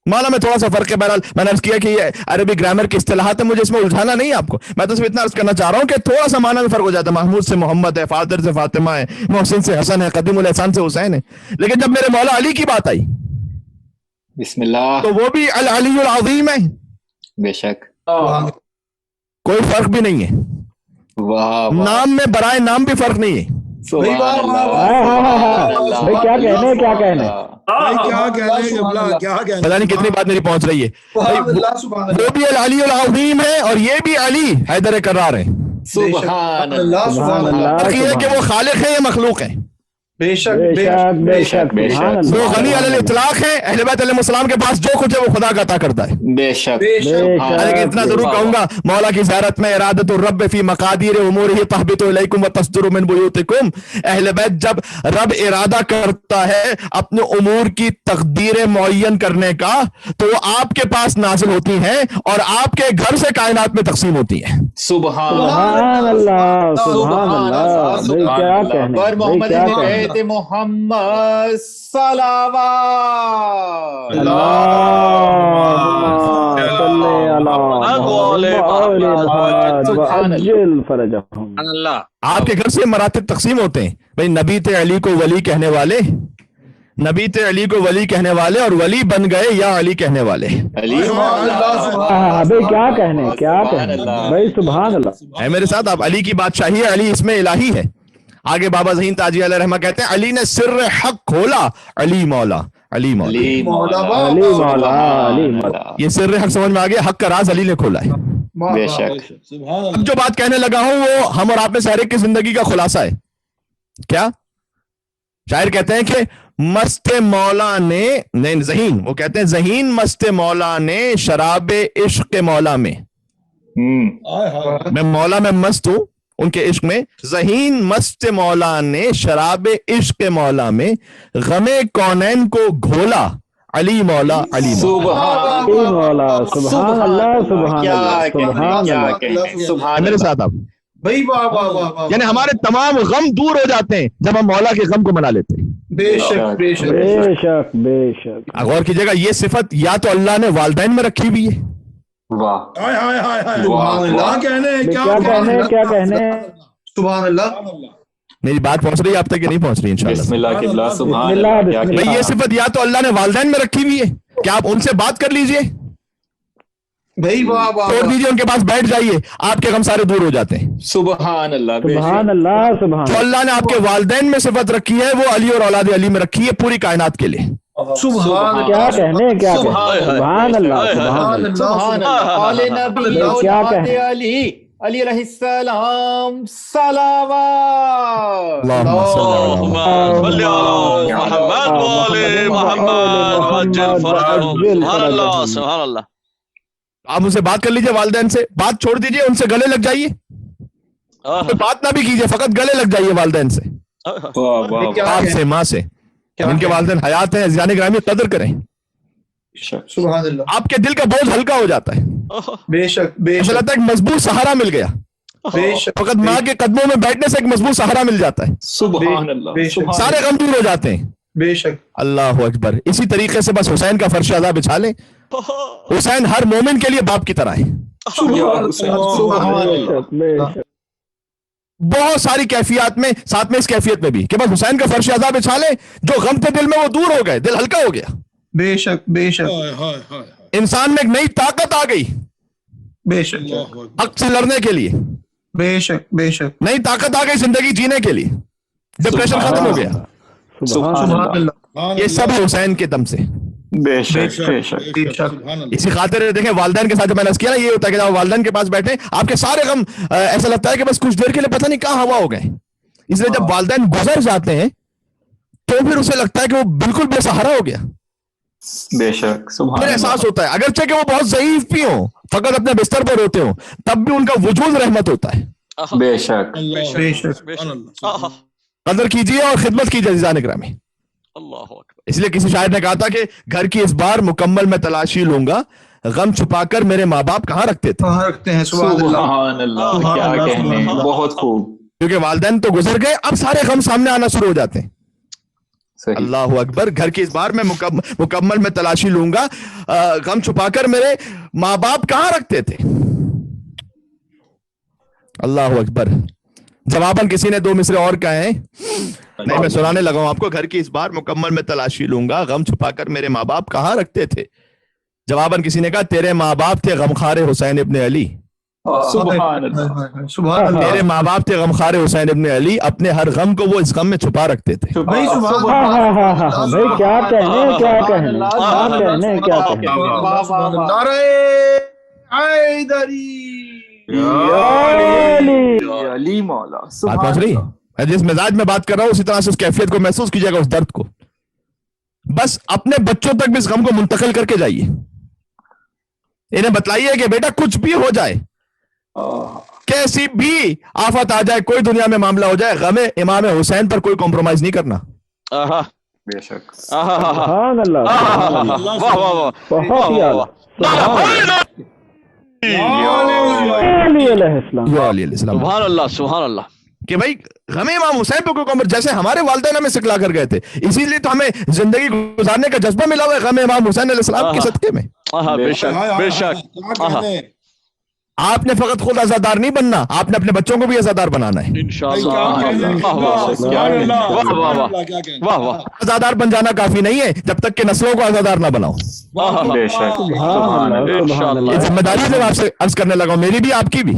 معنی میں تھوڑا سا فرق ہے. بہرحال میں نے عرض کیا کہ یہ عربی گرامر کی اصطلاحات ہیں، مجھے اس میں الجھانا نہیں ہے آپ کو. میں تو صرف اتنا عرض کرنا چاہ رہا ہوں کہ تھوڑا سا معنی میں فرق ہو جاتا ہے. محمود سے محمد ہے، فاطر سے فاطمہ ہے، محسن سے حسن ہے، قدیم الاحسان سے حسین ہے. لیکن جب میرے مولا علی کی بات آئی بسم اللہ، تو وہ بھی العلی العظیم ہے، بے شک، کوئی فرق بھی نہیں ہے. واہ، نام میں برائے نام بھی فرق نہیں ہے. سبحان اللہ، بھائی کیا کہنے، کیا کہنے. کیا کہنے، پتہ نہیں کتنی بات میری پہنچ رہی ہے. وہ بھی العلی العظیم ہے اور یہ بھی علی حیدر کرار ہے. سبحان اللہ، سبحان اللہ. فرق یہ ہے کہ وہ خالق ہیں یا مخلوق ہیں. بے شک بے شک بے شک سبحان وہ اللہ. غنی علی الاطلاق ہے. اہل بیت علیہ السلام کے پاس جو کچھ ہے وہ خدا کا عطا کرتا ہے. بے شک، لیکن اتنا ضرور کہوں گا، مولا کی زیارت میں ارادت الرب فی مقادیر امورہ تہبط الیکم وتصدر من بیوتکم. اہل بیت جب رب ارادہ کرتا ہے اپنے امور کی تقدیر معین کرنے کا تو وہ آپ کے پاس نازل ہوتی ہیں اور آپ کے گھر سے کائنات میں تقسیم ہوتی ہیں. سبحان سبحان اللہ سبحان اللہ. بھائی کیا کہنے، پر بھائی محمد کیا کہنے. محمد صلوات. اللہ. آپ کے گھر سے مراتب تقسیم ہوتے ہیں. بھائی نبی تھے علی کو ولی کہنے والے، نبی تھے علی کو ولی کہنے والے اور ولی بن گئے یا علی کہنے والے. بھائی کیا کہنے، کیا کہنے. بھائی سبحان اللہ. ہے میرے ساتھ آپ. علی کی بادشاہی ہے، علی اس میں الہی ہے. آگے بابا ذہین تاجی علیہ رحمہ کہتے ہیں علی نے سر حق کھولا، علی مولا، علی مولا. علی مولا علی مولا. یہ سر حق سمجھ میں آ گیا، حق کا راز علی نے کھولا ہے. بے شک، اب جو بات کہنے لگا ہوں وہ ہم اور آپ میں سے ہر ایک کی زندگی کا خلاصہ ہے. کیا شاعر کہتے ہیں کہ مست مولا نے، نہیں ذہین، وہ کہتے ہیں ذہین مست مولا نے شراب عشق مولا میں. میں مولا میں مست ہوں ان کے عشق میں. ذہین مست مولا نے شراب عشق مولا میں غم کونین کو گھولا، علی مولا علی مولا. مولا سبحان اللہ سبحان اللہ سبحان اللہ. سبحان میرے ساتھ آپ. یعنی ہمارے تمام غم دور ہو جاتے ہیں جب ہم مولا کے غم کو منا لیتے ہیں. بے شک بے شک بے شک بے شک. غور کیجیے گا، یہ صفت یا تو اللہ نے والدین میں رکھی ہوئی ہے. واہ، کیا کہنے، کیا کہنے، کیا کہنے. سبحان اللہ. میری بات پہنچ رہی ہے آپ تک کہ نہیں پہنچ رہی؟ انشاءاللہ. بسم اللہ کی بلا، سبحان بسم اللہ، اللہ. بسم بھئی یہ صفت یا تو اللہ نے والدین میں رکھی ہوئی ہے، کیا آپ ان سے بات کر لیجئے، بھائی واہ واہ چھوڑ دیجئے، ان کے پاس بیٹھ جائیے، آپ کے غم سارے دور ہو جاتے ہیں. سبحان اللہ، بے سبحان اللہ سبحان جو اللہ نے آپ کے والدین میں صفت رکھی ہے وہ علی اور اولاد علی میں رکھی ہے پوری کائنات کے لیے. سبحان کیا کہنے، کیا کہنے. سبحان اللہ سبحان اللہ. سبحان اللہ. آل نبی کیا اولاد کہنے. علی، علی علیہ السلام صلوات. اللہم صلی علی محمد وعلی محمد وعجل فرجہم. سبحان اللہ سبحان اللہ. آپ ان سے بات کر لیجئے، والدین سے بات چھوڑ دیجئے، ان سے گلے لگ جائیے، بات نہ بھی کیجئے، فقط گلے لگ جائیے والدین سے، آپ سے، ماں سے. ان کے والدین حیات ہیں، عزیزان گرامی قدر کریں. سبحان اللہ. آپ کے دل کا بوجھ ہلکا ہو جاتا ہے. بے شک بے ایسا شک لگتا ہے ایک مضبوط سہارا مل گیا, بے شک فقط ماں کے قدموں میں بیٹھنے سے ایک مضبوط سہارا مل جاتا ہے, سبحان اللہ, بے شک سارے غم دور ہو جاتے ہیں. بے شک اللہ اکبر. اسی طریقے سے بس حسین کا فرش عزا بچھا لیں. حسین ہر مومن کے لیے باپ کی طرح ہے. بہت ساری کیفیات میں, ساتھ میں اس کیفیت میں بھی کہ بس حسین کا فرش عزا بچھا لیں, جو غم تھے دل میں وہ دور ہو گئے, دل ہلکا ہو گیا. بے شک بے شک انسان میں ایک نئی طاقت آ گئی بے شک حق سے لڑنے کے لیے, بے شک بے شک نئی طاقت آ گئی زندگی جینے کے لیے, ڈپریشن ختم ہو گیا. سبحان اللہ یہ سب حسین کے دم سے. بے شک بے شک. بے شک اسی خاطر دیکھیں والدین کے ساتھ جو میں نے کیا نا, یہ ہوتا ہے کہ جب والدین کے پاس بیٹھے آپ کے سارے غم ایسا لگتا ہے کہ بس کچھ دیر کے لیے پتہ نہیں کہاں ہوا ہو گئے. اس لیے جب والدین گزر جاتے ہیں تو پھر اسے لگتا ہے کہ وہ بالکل بے سہارا ہو گیا. بے شک سبحان پھر اللہ. احساس ہوتا ہے اگرچہ کہ وہ بہت ضعیف بھی ہوں, فقط اپنے بستر پر ہوتے ہوں, تب بھی ان کا وجود رحمت ہوتا ہے. بے شک بے شک قدر کیجیے اور خدمت کیجیے عزیزان گرامی. اس لیے کسی شاعر نے کہا تھا کہ گھر کی اس بار مکمل میں تلاشی لوں گا, غم چھپا کر میرے ماں باپ کہاں رکھتے تھے. کہاں رکھتے ہیں سبحان اللہ سبحان اللہ, کیا کہنے, بہت خوب. کیونکہ والدین تو گزر گئے, اب سارے غم سامنے آنا شروع ہو جاتے ہیں. صحیح. اللہ اکبر. گھر کی اس بار میں مکمل میں تلاشی لوں گا, غم چھپا کر میرے ماں باپ کہاں رکھتے تھے. اللہ اکبر. جواباً کسی نے 2 مصرے اور کہے ہیں, نہیں میں سنانے لگا ہوں آپ کو. گھر کی اس بار مکمل میں تلاشی لوں گا, غم چھپا کر میرے ماں باپ کہاں رکھتے تھے. جواباً کسی نے کہا تیرے ماں باپ تھے غمخوار حسین ابن علی. سبحان اللہ. سبحان اللہ تیرے ماں باپ تھے غمخوار حسین ابن علی, اپنے ہر غم کو وہ اس غم میں چھپا رکھتے تھے. بھائی سبحان بھائی کیا کہنے کیا کہنے کیا کہنے کیا کہنے. نعرہ حیدری علی مولا. بات پہنچ رہی ہے. میں جس مزاج میں بات کر رہا ہوں اسی طرح سے اس کیفیت کو محسوس کیجیے گا, اس درد کو. بس اپنے بچوں تک بھی اس غم کو منتقل کر کے جائیے. انہیں بتلائیے کہ بیٹا کچھ بھی ہو جائے, کیسی بھی آفت آ جائے, کوئی دنیا میں معاملہ ہو جائے, غم امام حسین پر کوئی کمپرومائز نہیں کرنا. بے شک. سبحان اللہ بہت ہی اعلیٰ. سبحان اللہ سبحان اللہ. کہ بھائی غم امام حسین پہ کوئی کمپرومائز, جیسے ہمارے والدین ہمیں سکھلا کر گئے تھے, اسی لیے تو ہمیں زندگی گزارنے کا جذبہ ملا ہوا ہے غم امام حسین علیہ السلام کے صدقے میں. بے شک بے شک. آپ نے فقط خود عزادار نہیں بننا, آپ نے اپنے بچوں کو بھی عزادار بنانا ہے. واہ واہ. عزادار بن جانا کافی نہیں ہے جب تک کہ نسلوں کو عزادار نہ بناؤ. بے شک. یہ ذمہ داری سے آپ سے عرض کرنے لگا ہوں, میری بھی آپ کی بھی.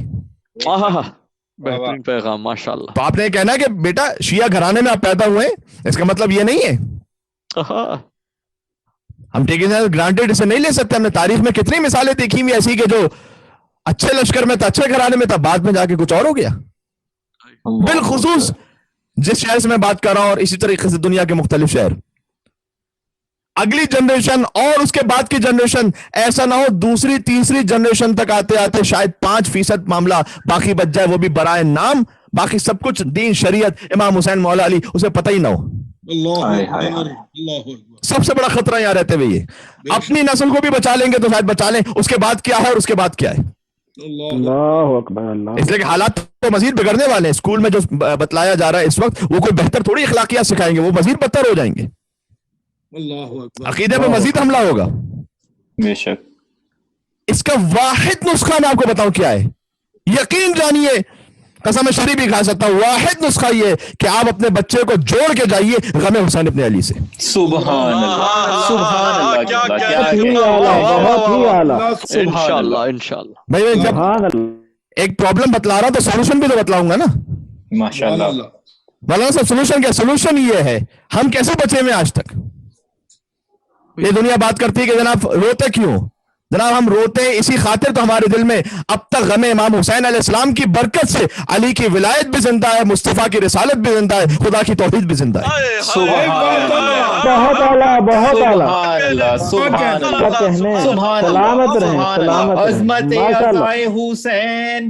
بہترین پیغام ماشاء اللہ. تو آپ نے کہنا کہ بیٹا شیعہ گھرانے میں آپ پیدا ہوئے, اس کا مطلب یہ نہیں ہے. ہم ٹیکنگ گرانٹیڈ اسے نہیں لے سکتے. ہم نے تاریخ میں کتنی مثالیں دیکھی ہوئی ایسی کہ جو اچھے لشکر میں تھا, اچھے گھرانے میں تھا, بعد میں جا کے کچھ اور ہو گیا. بالخصوص جس شہر سے میں بات کر رہا ہوں, اور اسی طریقے سے دنیا کے مختلف شہر, اگلی جنریشن اور اس کے بعد کی جنریشن, ایسا نہ ہو دوسری تیسری جنریشن تک آتے آتے شاید 5% معاملہ باقی بچ جائے, وہ بھی برائے نام, باقی سب کچھ دین شریعت امام حسین مولا علی اسے پتہ ہی نہ ہو. سب سے بڑا خطرہ یہاں رہتے ہوئے یہ, اپنی نسل کو بھی بچا لیں گے تو شاید بچا لیں, اس کے بعد کیا ہے اور اس کے بعد کیا ہے. اللہ اکبر. اللہ اس لیے کہ حالات تو مزید بگڑنے والے ہیں. اسکول میں جو بتلایا جا رہا ہے اس وقت, وہ کوئی بہتر تھوڑی اخلاقیات سکھائیں گے, وہ مزید بدتر ہو جائیں گے. عقیدے میں مزید حملہ ہوگا. بے شک. اس کا واحد نسخہ میں آپ کو بتاؤں کیا ہے, یقین جانیے, قسم شریف بھی کھا سکتا ہوں, واحد نسخہ یہ کہ آپ اپنے بچے کو جوڑ کے جائیے غم حسین ابن علی سے. سبحان اللہ سبحان اللہ. بہت ہی اعلیٰ. انشاءاللہ انشاءاللہ. بھائی میں جب ایک پرابلم بتلا رہا تو سولوشن بھی تو بتلاؤں گا نا. ماشاءاللہ. مولانا صاحب سولوشن کیا؟ سولوشن یہ ہے ہم کیسے بچے ہوئے آج تک. یہ دنیا بات کرتی ہے کہ جناب روتے کیوں, جناب ہم روتے ہیں اسی خاطر تو ہمارے دل میں اب تک غم امام حسین علیہ السلام کی برکت سے علی کی ولایت بھی زندہ ہے, مصطفیٰ کی رسالت بھی زندہ ہے, خدا کی توحید بھی زندہ ہے. بہت اعلیٰ بہت اعلیٰ. سلامت رہیں. عظمت عطائے حسین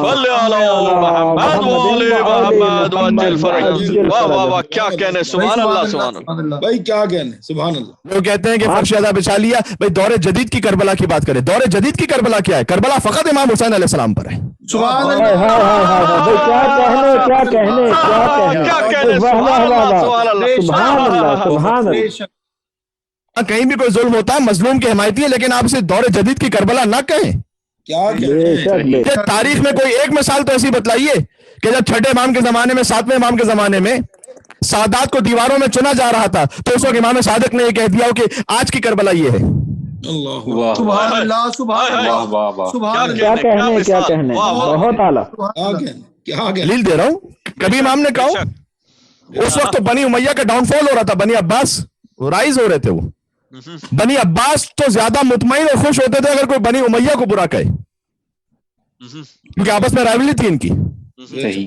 صل على محمد وآل محمد وعجل فرجهم۔ واہ واہ واہ، کیا کہنے، سبحان اللہ سبحان اللہ۔ بھائی کیا کہنے، سبحان اللہ۔ وہ کہتے ہیں کہ فرش ادا بچھا لیا۔ بھائی دور جدید کی کربلا کی بات کریں، دور جدید کی کربلا کیا ہے؟ کربلا فقط امام حسین علیہ السلام پر ہے۔ سبحان ہائے اللہ۔ ہائے ہائے ہائے ہائے، بھائی کیا کہنے کیا کہنے کیا کیا کہنے، کہنے، واہ واہ سبحان واہ اللہ واہ، سبحان اللہ۔ سبحان اللہ سبحان بے اللہ۔ شک کہیں بھی کوئی ظلم ہوتا ہے مظلوم کے حمایتی ہے، لیکن آپ اسے دور جدید کی کربلا نہ کہیں۔ کیا بے کہنے، شک بے یہ تاریخ میں کوئی ایک مثال تو ایسی بتلائیے کہ جب چھٹے امام کے زمانے میں، ساتویں امام کے زمانے میں سادات کو دیواروں میں چنا جا رہا تھا، تو اس وقت امام صادق نے یہ کہہ دیا ہو کہ آج کی کربلا یہ ہے۔ اللہ واہ سبحان اللہ سبحان واہ اللہ واہ واہ۔ سبحان اللہ کیا کہنے کیا کہنے، بہت اعلیٰ۔ کیا کہنے، کیا کہنے۔ دلیل دے رہا ہوں، کبھی امام نے کہا اس وقت تو بنی امیہ کا ڈاؤن فال ہو رہا تھا، بنی عباس رائز ہو رہے تھے، وہ بنی عباس تو زیادہ مطمئن اور خوش ہوتے تھے اگر کوئی بنی امیہ کو برا کہے، کیونکہ آپس میں رائیولی تھی ان کی۔ صحیح،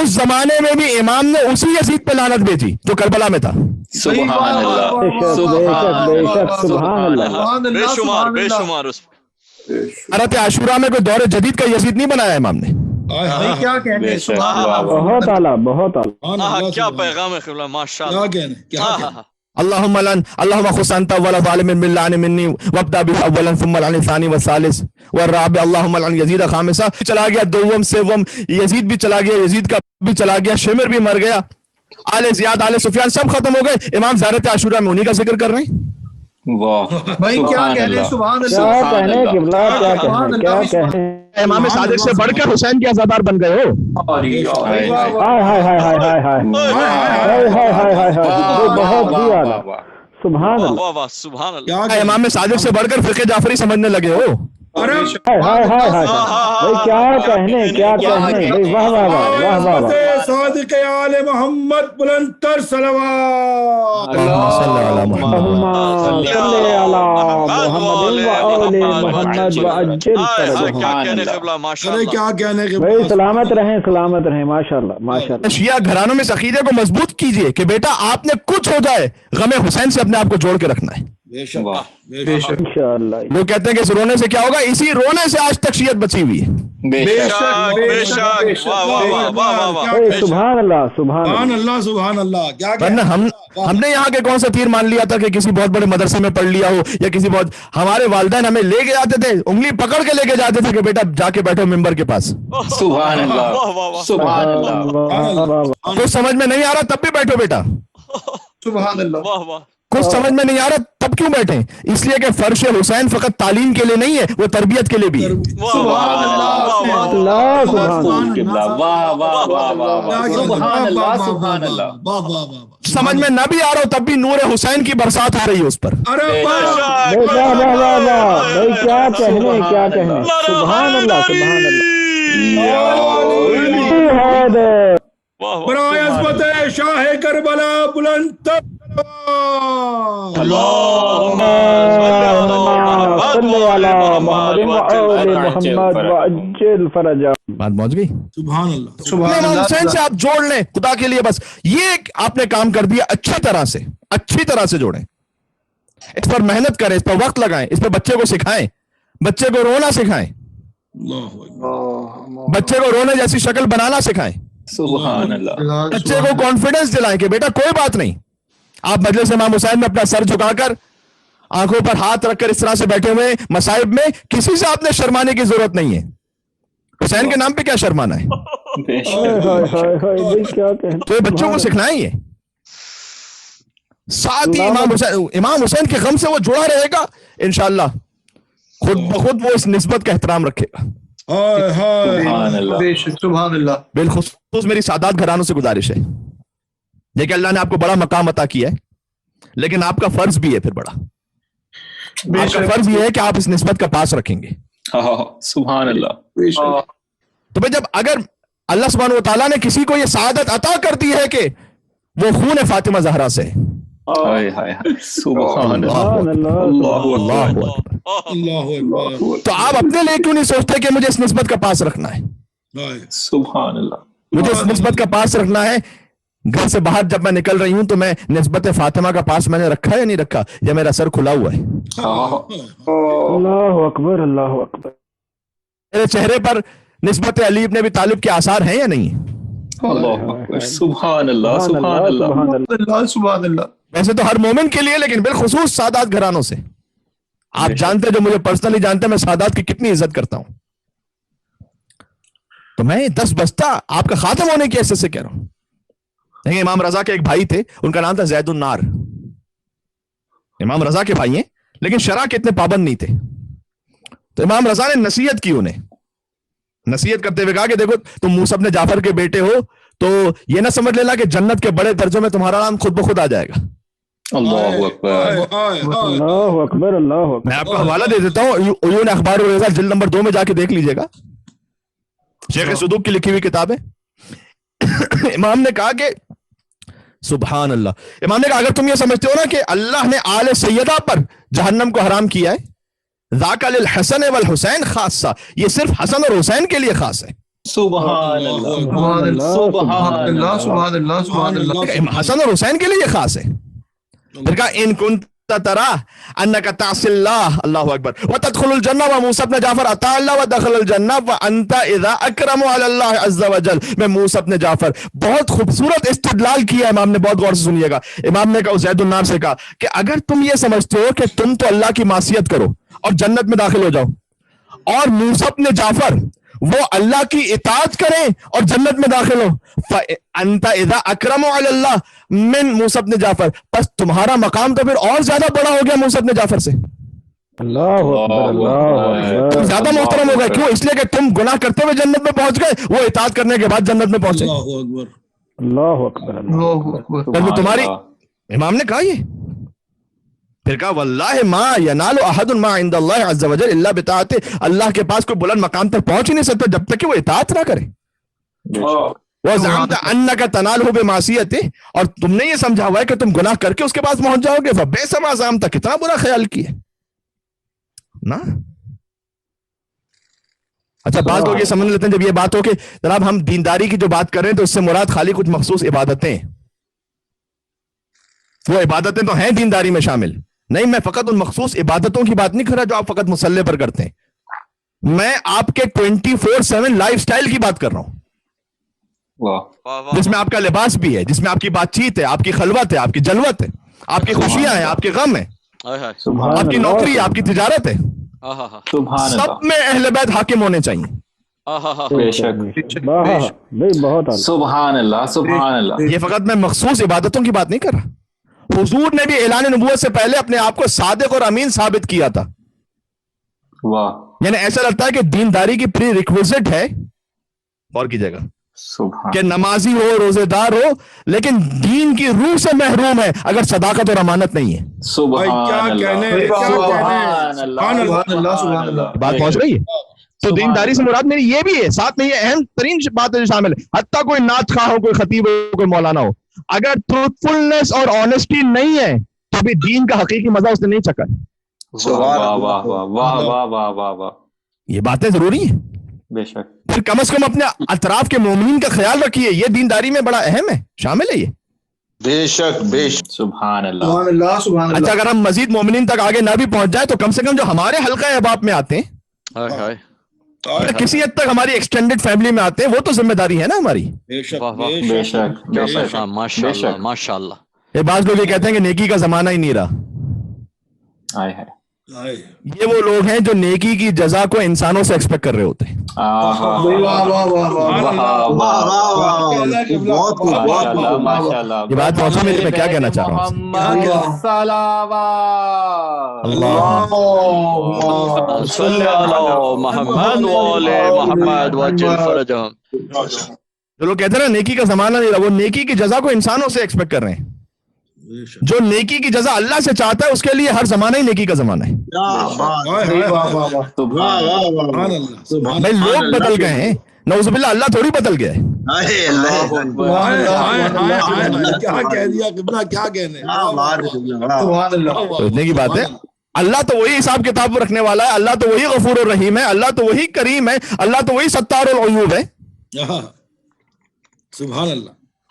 اس زمانے میں بھی امام نے اسی یزید پہ لعنت بھیجی جو کربلا میں تھا۔ سبحان اللہ بے شک بے شک بے شک، سبحان اللہ۔ سبحان بے اللہ شمار سبحان بے اللہ۔ شمار اس حضرت عاشورہ میں کوئی دور جدید کا یزید نہیں بنایا امام نے۔ بھائی کیا کہنے، بے شک، سبحان واہ اللہ۔ واہ۔ بہت اعلیٰ بہت اعلیٰ۔ سبحان آہا، اللہ، کیا سبحان پیغام ہے قبلہ، ماشاء اللہ۔ اللہ۔ کیا کہنے، کیا کہنے۔ اللهم لن اللهم خص انت ولا ظالم من لعن مني وابدا به اولا ثم لعن الثاني والثالث والرابع اللهم لعن يزيد خامسا۔ چلا گیا دوم سوم، یزید بھی چلا گیا، یزید کا بھی چلا گیا، شمر بھی مر گیا، آل زیاد آل سفیان سب ختم ہو گئے، امام زیارت عاشورہ میں انہی کا ذکر کر رہے ہیں۔ واہ، بھائی کیا سبحان کہنے، اللہ۔ سبحان کیا اللہ۔ کہنے قبلہ، کیا کہنے کیا کہنے۔ امام صادق سے بڑھ کر حسین کے عزادار بن گئے ہو۔ ہائے ہائے ہائے ہائے ہائے ہائے ہائے ہائے ہائے ہائے ہائے، بہت ہی اعلیٰ، سبحان اللہ۔ واہ واہ سبحان اللہ۔ کیا کہنے۔ امام صادق سے بڑھ کر فقہ جعفری سمجھنے لگے ہو۔ ارے ہائے ہائے ہائے ہائے، بھائی کیا کہنے کیا کہنے، بھائی واہ واہ واہ واہ واہ واہ۔ صادق آل محمد بلند تر صلوات۔ اللہم صلی علی محمد۔ اللہم صلی علی محمد وآل محمد وعجل ہائے ہائے، فرجهم۔ کیا کہنے قبلہ، ماشاء ارے اللہ۔ کیا کہنے کہ بھائی سلامت رہیں سلامت رہیں، ماشاء اللہ ماشاء اللہ۔ شیعہ گھرانوں میں اس عقیدے کو مضبوط کیجئے کہ بیٹا آپ نے کچھ ہو جائے غم حسین سے اپنے آپ کو جوڑ کے رکھنا ہے۔ بے شک، واہ، بے شک۔ انشاءاللہ۔ وہ کہتے ہیں کہ اس رونے سے کیا ہوگا، اسی رونے سے آج تک شیعت بچی ہوئی ہے۔ بے بے شک، شک بے شک، واہ واہ واہ واہ واہ واہ۔ بھائی سبحان اللہ سبحان سبحان اللہ۔ اللہ سبحان اللہ۔ کیا ورنہ کہنے۔ ہم نے یہاں کے کون سا تیر مان لیا تھا کہ کسی بہت بڑے مدرسے میں پڑھ لیا ہو، یا کسی بہت، ہمارے والدین ہمیں لے کے جاتے تھے، انگلی پکڑ کے لے کے جاتے تھے کہ بیٹا جا کے بیٹھو ممبر کے پاس، سبحان اللہ، واہ واہ واہ۔ سبحان اللہ۔ واہ واہ واہ۔ کچھ سمجھ میں نہیں آ رہا تب بھی بیٹھو بیٹا، سبحان اللہ۔ واہ واہ کچھ سمجھ میں نہیں آ رہا تب کیوں بیٹھیں، اس لیے کہ فرش حسین فقط تعلیم کے لیے نہیں ہے، وہ تربیت کے لیے بھی ہے۔ واہ واہ واہ اللہ سبحان اللہ۔ قبلہ، واہ واہ واہ واہ واہ، سبحان اللہ، سبحان اللہ۔ واہ واہ واہ۔ سمجھ میں نہ بھی آ رہا ہو تب بھی نور حسین کی برسات ہو رہی ہے اس پر۔ ارے واہ۔ بھائی واہ واہ واہ واہ، بھائی کیا کہنے کیا کہنے، سبحان اللہ سبحان اللہ۔ حیدر برائے عظمت شاہ کربلا بلند تر صلوات۔ اللہم صلی علی محمد وآل محمد وعجل فرجهم۔ بات پہنچ گئی۔ سبحان اللہ۔ سبحان امام اللہ۔ حسین سے آپ جوڑ لیں خدا کے لیے، بس یہ آپ نے کام کر دیا، اچھی طرح سے جوڑیں، اس پر محنت کریں، اس پر وقت لگائیں، اس پر بچے کو سکھائیں، بچے کو رونا سکھائیں، اللہ اکبر۔ بچے کو رونے جیسی شکل بنانا سکھائیں، سبحان اللہ۔ بچے کو کانفیڈنس دلائیں کہ بیٹا کوئی بات نہیں، آپ مجلس امام حسین میں اپنا سر جھکا کر آنکھوں پر ہاتھ رکھ کر اس طرح سے بیٹھے ہوئے، مصائب میں کسی سے آپ نے شرمانے کی ضرورت نہیں ہے، حسین کے نام پہ کیا شرمانا ہے، بے شک، ہائے ہائے ہائے ہائے، بھائی کیا کہنے۔ تو یہ بچوں کو سکھلائیں یہ، ساتھ ہی امام حسین کے غم سے وہ جڑا رہے گا، انشاءاللہ خود بخود وہ اس نسبت کا احترام رکھے گا۔ ہائے ہائے۔ سبحان اللہ۔ بے شک، سبحان اللہ۔ بالخصوص میری سادات گھرانوں سے گزارش ہے، دیکھیں اللہ نے آپ کو بڑا مقام عطا کیا ہے، لیکن آپ کا فرض بھی ہے پھر بڑا، آپ کا فرض یہ ہے کہ آپ اس نسبت کا پاس رکھیں گے۔ سبحان اللہ۔ بے شک۔ تو بھئی جب اگر اللہ سبحانہ و تعالیٰ نے کسی کو یہ سعادت عطا کر دی ہے کہ وہ خون فاطمہ زہرا سے ہے، ہائے ہائے ہائے، سبحان اللہ، سبحان اللہ۔ اللہ اکبر، اللہ اکبر۔ تو آپ اپنے لیے کیوں نہیں سوچتے کہ مجھے اس نسبت کا پاس رکھنا ہے، ہائے۔ سبحان اللہ۔ مجھے اس نسبت کا پاس رکھنا ہے گھر سے باہر جب میں نکل رہی ہوں تو میں نسبت فاطمہ کا پاس میں نے رکھا یا نہیں رکھا, یا میرا سر کھلا ہوا ہے؟ اللہ اکبر اللہ اکبر. میرے چہرے پر نسبت علی ابن ابی طالب کے آثار ہیں یا نہیں؟ سبحان اللہ سبحان اللہ سبحان اللہ. ویسے تو ہر مومن کے لیے, لیکن بالخصوص سادات گھرانوں سے. آپ جانتے, جو مجھے پرسنلی جانتے ہیں, میں سادات کی کتنی عزت کرتا ہوں. تو میں 10 بستہ آپ کا خاتم ہونے کی حیثیت سے کہہ رہا ہوں. دیکھیں, امام رضا کے ایک بھائی تھے, ان کا نام تھا زید النار. امام رضا کے بھائی ہیں, لیکن شرع کے اتنے پابند نہیں تھے. تو امام رضا نے نصیحت کی انہیں, نصیحت کرتے ہوئے کہا کہ دیکھو تم موسیٰ ابن جعفر کے بیٹے ہو, تو یہ نہ سمجھ لینا کہ جنت کے بڑے درجوں میں تمہارا نام خود بخود آ جائے گا. اللہ اکبر اللہ اکبر اللہ اکبر. میں آپ کو حوالہ دے دیتا ہوں, عیون اخبار الرضا جلد نمبر 2 میں جا کے دیکھ لیجئے گا, شیخ صدوق کی لکھی ہوئی کتاب ہے. امام نے کہا کہ سبحان اللہ, امام نے کہا اگر تم یہ سمجھتے ہو نا کہ اللہ نے آل سیدہ پر جہنم کو حرام کیا ہے, ذاک للحسن والحسین خاصہ, یہ صرف حسن اور حسین کے لیے خاص ہے. سبحان اللہ سبحان اللہ سبحان اللہ سبحان اللہ سبحان اللہ. حسن اور حسین کے لیے یہ خاص ہے. پھر کہا ان کنت ترى انك تعصي الله, اللہ اکبر, وتدخل الجنہ, وموسیٰ ابن جعفر اطاع اللہ ودخل الجنہ وانت اذا اکرم علی اللہ عز وجل. میں موسیٰ ابن جعفر, بہت خوبصورت استدلال کیا امام نے, بہت غور سے سنیے گا. امام نے کہا, زید النار سے کہا کہ اگر تم یہ سمجھتے ہو کہ تم تو اللہ کی معصیت کرو اور جنت میں داخل ہو جاؤ, اور موسیٰ ابن جعفر وہ اللہ کی اطاعت کریں اور جنت میں داخل ہو, فانت اذا اکرم علی اللہ من موسیٰ ابن جعفر, پس تمہارا مقام تو پھر اور زیادہ بڑا ہو گیا موسیٰ ابن جعفر سے. اللہ اکبر اللہ اکبر. تم زیادہ محترم ہو گئے. کیوں؟ اس لیے کہ تم گناہ کرتے ہوئے جنت میں پہنچ گئے, وہ اطاعت کرنے کے بعد جنت میں پہنچے. اللہ اکبر اللہ اکبر. وہ تمہاری, امام نے کہا یہ. پھر کہا واللہ ما ینال احد ما عند اللہ عز وجل الا بطاعته, اللہ کے پاس کوئی بلند مقام تک پہنچ ہی نہیں سکتا جب تک کہ وہ اطاعت نہ کرے. وزعمت انک تنالہ بمعصیتہ, اور تم نے یہ سمجھا ہوا ہے کہ تم گناہ کر کے اس کے پاس پہنچ جاؤ گے. فبئس ما زعمت, کتنا برا خیال کیا نا. اچھا, بعض لوگ یہ سمجھ لیتے ہیں جب یہ بات ہو کہ جناب ہم دینداری کی جو بات کر رہے ہیں تو اس سے مراد خالی کچھ مخصوص عبادتیں, وہ عبادتیں تو ہیں دینداری میں شامل. نہیں, میں فقط ان مخصوص عبادتوں کی بات نہیں کر رہا جو آپ فقط مصلی پر کرتے ہیں. میں آپ کے 24/7 لائف سٹائل کی بات کر رہا ہوں, جس میں آپ کا لباس بھی ہے, جس میں آپ کی بات چیت ہے, آپ کی خلوت ہے, آپ کی جلوت ہے, آپ کی خوشیاں ہیں, آپ کے غم ہیں, آپ کی نوکری ہے, آپ کی تجارت ہے, سب میں اہل بیت حاکم ہونے چاہیے. بے شک بہت سبحان اللہ سبحان اللہ. یہ فقط میں مخصوص عبادتوں کی بات نہیں کر رہا. حضور نے بھی اعلان نبوت سے پہلے اپنے آپ کو صادق اور امین ثابت کیا تھا. واہ, یعنی ایسا لگتا ہے کہ دینداری کی پری ریکویزٹ ہے, اور کیجئے گا, کہ نمازی ہو, روزے دار ہو, لیکن دین کی روح سے محروم ہے اگر صداقت اور امانت نہیں ہے. سبحان اللہ. بات پہنچ رہی ہے. تو دینداری سے مراد میری یہ بھی ہے, ساتھ میں یہ اہم ترین بات شامل ہے, حتیٰ کوئی نعت خواہ ہو, کوئی خطیب ہو, کوئی مولانا ہو, اگر ٹروتھفلنس اور آنےسٹی نہیں ہے تو بھی دین کا حقیقی مزہ اس نے نہیں چکا. یہ باتیں ضروری ہیں. بے شک. پھر کم از کم اپنے اطراف کے مومنین کا خیال رکھیے, یہ دینداری میں بڑا اہم ہے, شامل ہے یہ. بے شک بے شک. سبحان اللہ سبحان اللہ سبحان اللہ. اچھا, اگر ہم مزید مومنین تک آگے نہ بھی پہنچ جائے تو کم سے کم جو ہمارے حلقہ احباب میں آتے ہیں, کسی حد تک ہماری ایکسٹینڈڈ فیملی میں آتے ہیں, وہ تو ذمہ داری ہے نا ہماری. بے شک ماشاء اللہ. یہ بعض لوگ یہ کہتے ہیں کہ نیکی کا زمانہ ہی نہیں رہا. یہ وہ لوگ ہیں جو نیکی کی جزا کو انسانوں سے ایکسپیکٹ کر رہے ہوتے ہیں. یہ بات پہنچا میری, میں کیا کہنا چاہ رہا ہوں. جو لوگ کہتے ہیں نا نیکی کا زمانہ نہیں رہا, وہ نیکی کی جزا کو انسانوں سے ایکسپیکٹ کر رہے ہیں. جو نیکی کی جزا اللہ سے چاہتا ہے اس کے لیے ہر زمانہ ہی نیکی کا زمانہ ہے. بھائی لوگ بدل گئے ہیں, نعوذ باللہ, اللہ تھوڑی بدل گیا ہے. اتنے کی بات ہے, اللہ تو وہی حساب کتاب رکھنے والا ہے, اللہ تو وہی غفور الرحیم ہے, اللہ تو وہی کریم ہے, اللہ تو وہی ستار العیوب ہے. سبحان اللہ.